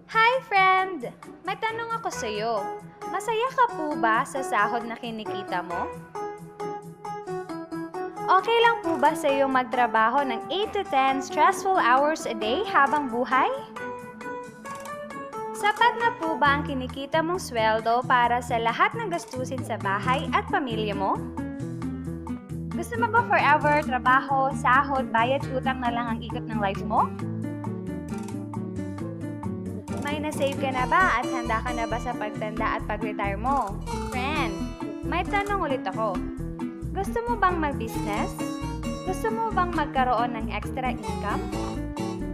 Hi, friend! May tanong ako sa'yo. Masaya ka po ba sa sahod na kinikita mo? Okay lang po ba sa'yo magtrabaho ng 8 to 10 stressful hours a day habang buhay? Sapat na po ba ang kinikita mong sweldo para sa lahat ng gastusin sa bahay at pamilya mo? Gusto mo ba forever trabaho, sahod, bayad, utang na lang ang ikot ng life mo? May na-save ka na ba at handa ka na ba sa pagtanda at pag-retire mo? Friend, may tanong ulit ako. Gusto mo bang mag-business? Gusto mo bang magkaroon ng extra income?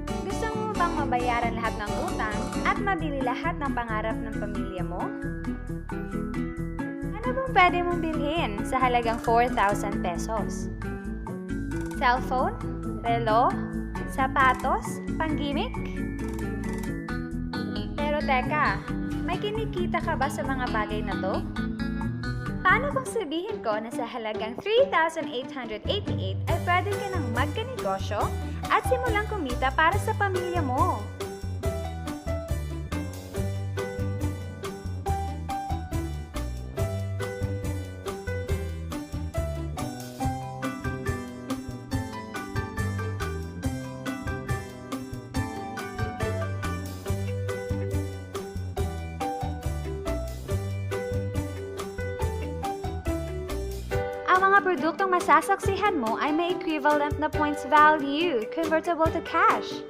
Gusto mo bang mabayaran lahat ng utang at mabili lahat ng pangarap ng pamilya mo? Ano bang pwede mong bilhin sa halagang 4,000 pesos? Cellphone? Relo? Sapatos? Panggimik? Pero teka, may kinikita ka ba sa mga bagay na to? Paano kung sabihin ko na sa halagang 3,888 ay pwede ka nang magkanegosyo at simulang kumita para sa pamilya mo? Ang mga produktong masasaksihan mo ay may equivalent na points value, convertible to cash.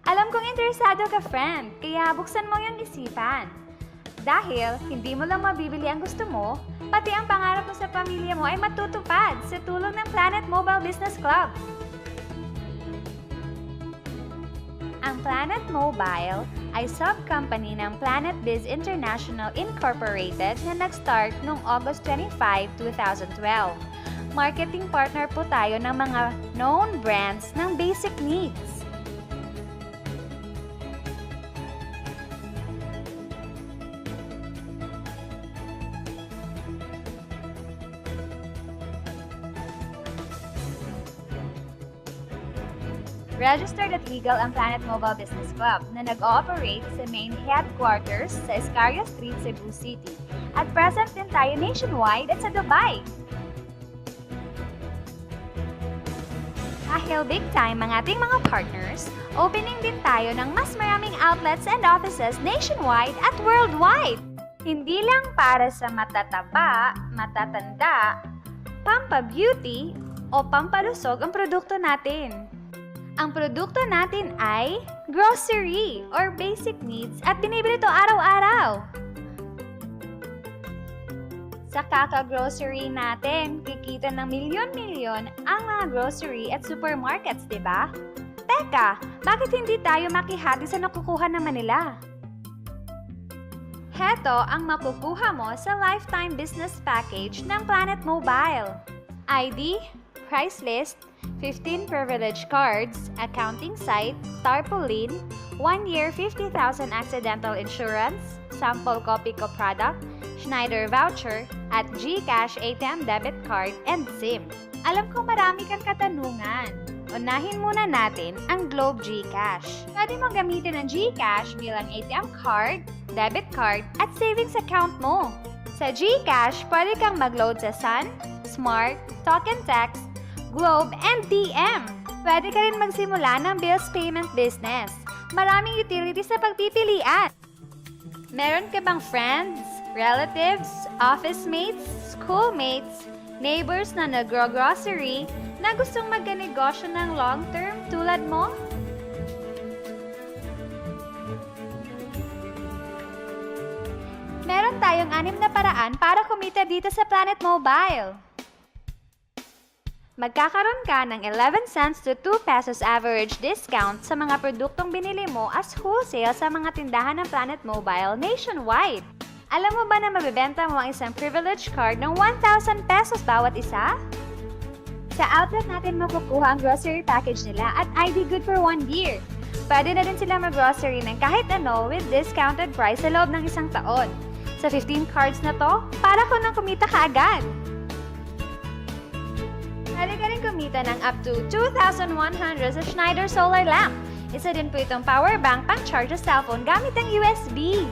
Alam kong interesado ka, friend, kaya buksan mo yung isipan. Dahil hindi mo lang mabibili ang gusto mo, pati ang pangarap mo sa pamilya mo ay matutupad sa tulong ng Planet Mobile Business Club. Ang Planet Mobile ay sub-company ng Planet Biz International Incorporated na nag-start noong August 25, 2012. Marketing partner po tayo ng mga known brands ng basic needs. Registered at legal ang Planet Mobile Business Club na nag-ooperate sa main headquarters sa Escaria Street, Cebu City. At present din tayo nationwide at sa Dubai. Dahil big time ang ating mga partners, opening din tayo ng mas maraming outlets and offices nationwide at worldwide. Hindi lang para sa matataba, matatanda, pampa-beauty o pampalusog ang produkto natin. Ang produkto natin ay grocery or basic needs at binibili ito araw-araw. Sa kaka-grocery natin, kikita ng milyon-milyon ang mga grocery at supermarkets, di ba? Teka, bakit hindi tayo makihati sa nakukuha naman nila? Heto ang makukuha mo sa lifetime business package ng Planet Mobile. ID, price list, 15 privilege cards, accounting site, tarpaulin, 1 year 50,000 accidental insurance, sample copy ko product, Schneider voucher, at GCash ATM debit card and SIM. Alam ko marami kang katanungan. Unahin muna natin ang Globe GCash. Pwede mo gamitin ang GCash bilang ATM card, debit card, at savings account mo. Sa GCash, pwede kang mag-load sa Sun, Smart, Talk and Text, Globe, and DM. Pwede ka rin magsimula ng bills payment business. Maraming utilities na pagpipilian. Meron ka bang friends, relatives, office mates, schoolmates, neighbors na nagro-grocery na gustong magkanegosyo ng long-term tulad mo? Meron tayong 6 na paraan para kumita dito sa Planet Mobile. Magkakaroon ka ng 11 cents to 2 pesos average discount sa mga produktong binili mo as wholesale sa mga tindahan ng Planet Mobile nationwide. Alam mo ba na mabibenta mo ang isang privilege card ng 1,000 pesos bawat isa? Sa outlet natin makukuha ang grocery package nila at ID good for 1 year. Pwede na din sila mag-grocery ng kahit ano with discounted price sa loob ng 1 taon. Sa 15 cards na to, para ko nang kumita ka agad. rin kumita ng up to 2,100 sa Schneider Solar Lamp. Isa din po itong power bank pang-charge sa cellphone gamit ang USB.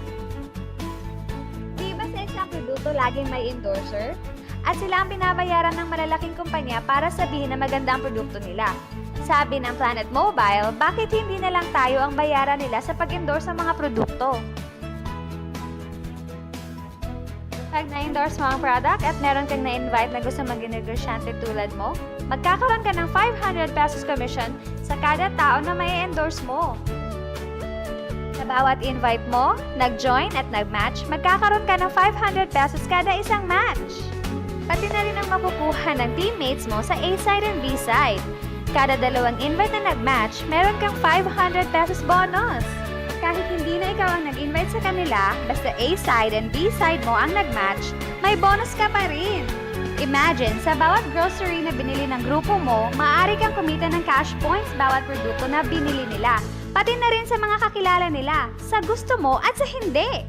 Di ba sa isang produkto laging may endorser? At sila ang binabayaran ng malalaking kumpanya para sabihin na maganda ang produkto nila. Sabi ng Planet Mobile, bakit hindi na lang tayo ang bayaran nila sa pag-endorse ng mga produkto? Pag na-endorse mo ang product at meron kang na-invite na gusto maging negosyante tulad mo, magkakaroon ka ng 500 pesos commission sa kada tao na may endorse mo. Sa bawat invite mo, nag-join at nag-match, magkakaroon ka ng 500 pesos kada isang match. Pati na rin ang makukuha ng teammates mo sa A-side and B-side. Kada dalawang invite na nag-match, meron kang 500 pesos bonus. Kahit hindi na ikaw ang nag-invite sa kanila, basta A-side and B-side mo ang nag-match, may bonus ka pa rin. Imagine, sa bawat grocery na binili ng grupo mo, maaari kang kumita ng cash points bawat produkto na binili nila. Pati na rin sa mga kakilala nila, sa gusto mo at sa hindi.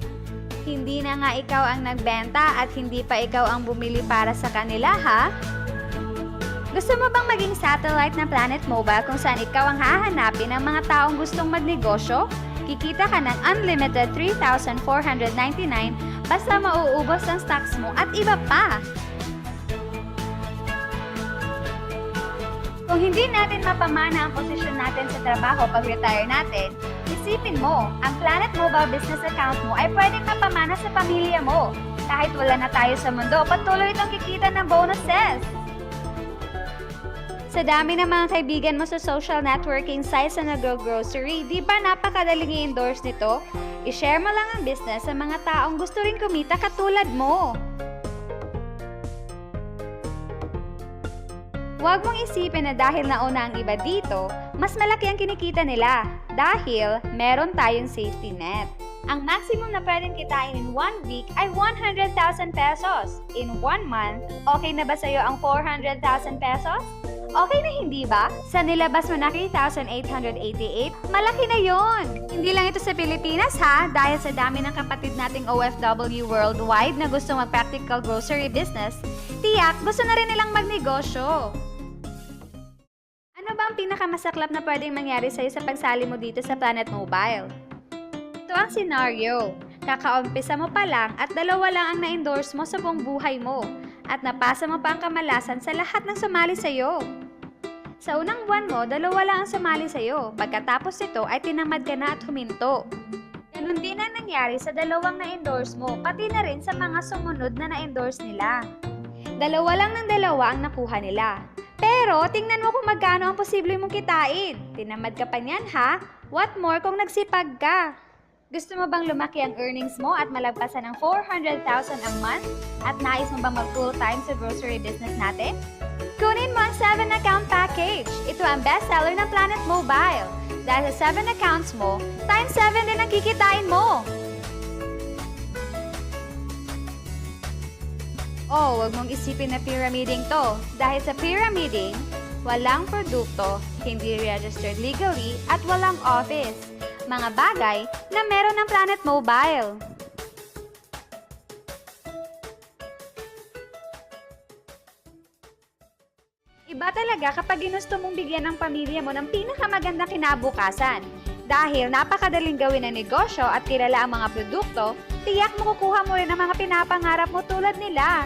Hindi na nga ikaw ang nagbenta at hindi pa ikaw ang bumili para sa kanila, ha? Gusto mo bang maging satellite ng Planet Mobile kung saan ikaw ang hahanapin ng mga taong gustong magnegosyo? Kikita ka ng unlimited 3,499 basta mauubos ang stocks mo at iba pa. Kung hindi natin mapamana ang posisyon natin sa trabaho pag-retire natin, isipin mo, ang Planet Mobile business account mo ay pwedeng mapamana sa pamilya mo. Kahit wala na tayo sa mundo, patuloy itong kikita ng bonuses. Sa dami ng mga kaibigan mo sa social networking sites na nag-grocery, di ba napakadaling i-endorse nito? I-share mo lang ang business sa mga taong gusto rin kumita katulad mo. Huwag mong isipin na dahil nauna ang iba dito, mas malaki ang kinikita nila dahil meron tayong safety net. Ang maximum na pwedeng kitain in 1 week ay 100,000 pesos. In 1 month, okay na ba sa'yo ang 400,000 pesos? Okay na hindi ba? Sa nilabas mo na 3,888, malaki na yon. Hindi lang ito sa Pilipinas ha, dahil sa dami ng kapatid nating OFW worldwide na gusto mag-practical grocery business, tiyak gusto na rin nilang magnegosyo. Ano ba ang pinakamasaklap na pwedeng mangyari sa'yo sa pagsali mo dito sa Planet Mobile? Ito ang scenario. Kakaumpisa mo pa lang at dalawa lang ang na-endorse mo sa buong buhay mo at napasa mo pa ang kamalasan sa lahat ng sumali sa'yo. Sa unang buwan mo, dalawa lang ang sumali sa'yo. Pagkatapos nito ay tinamad ka na at huminto. Ganun din ang nangyari sa dalawang na-endorse mo, pati na rin sa mga sumunod na na-endorse nila. Dalawa lang ng dalawa ang nakuha nila. Pero tingnan mo kung magkano ang posible mong kitain. Tinamad ka pa niyan ha? What more kung nagsipag ka? Gusto mo bang lumaki ang earnings mo at malagpasan ng 400,000 a month? At nais mo bang mag-full-time sa grocery business natin? Kunin mo ang 7-account package. Ito ang bestseller ng Planet Mobile. Dahil sa 7 accounts mo, times 7 din ang kikitain mo. Oh, wag mong isipin na pyramiding to. Dahil sa pyramiding, walang produkto, hindi registered legally, at walang office. Mga bagay na meron ng Planet Mobile. Iba talaga kapag ginusto mong bigyan ng pamilya mo ng pinakamagandang kinabukasan. Dahil napakadaling gawin ng negosyo at kilala ang mga produkto, tiyak makukuha mo rin ang mga pinapangarap mo tulad nila.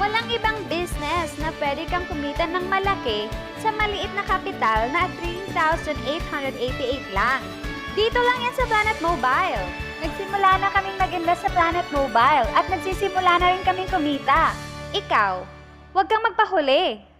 Walang ibang business na pwede kang kumita ng malaki sa maliit na kapital na 3,888 lang. Dito lang yan sa Planet Mobile. Nagsimula na kaming mag-invest sa Planet Mobile at nagsisimula na rin kaming kumita. Ikaw, huwag kang magpahuli.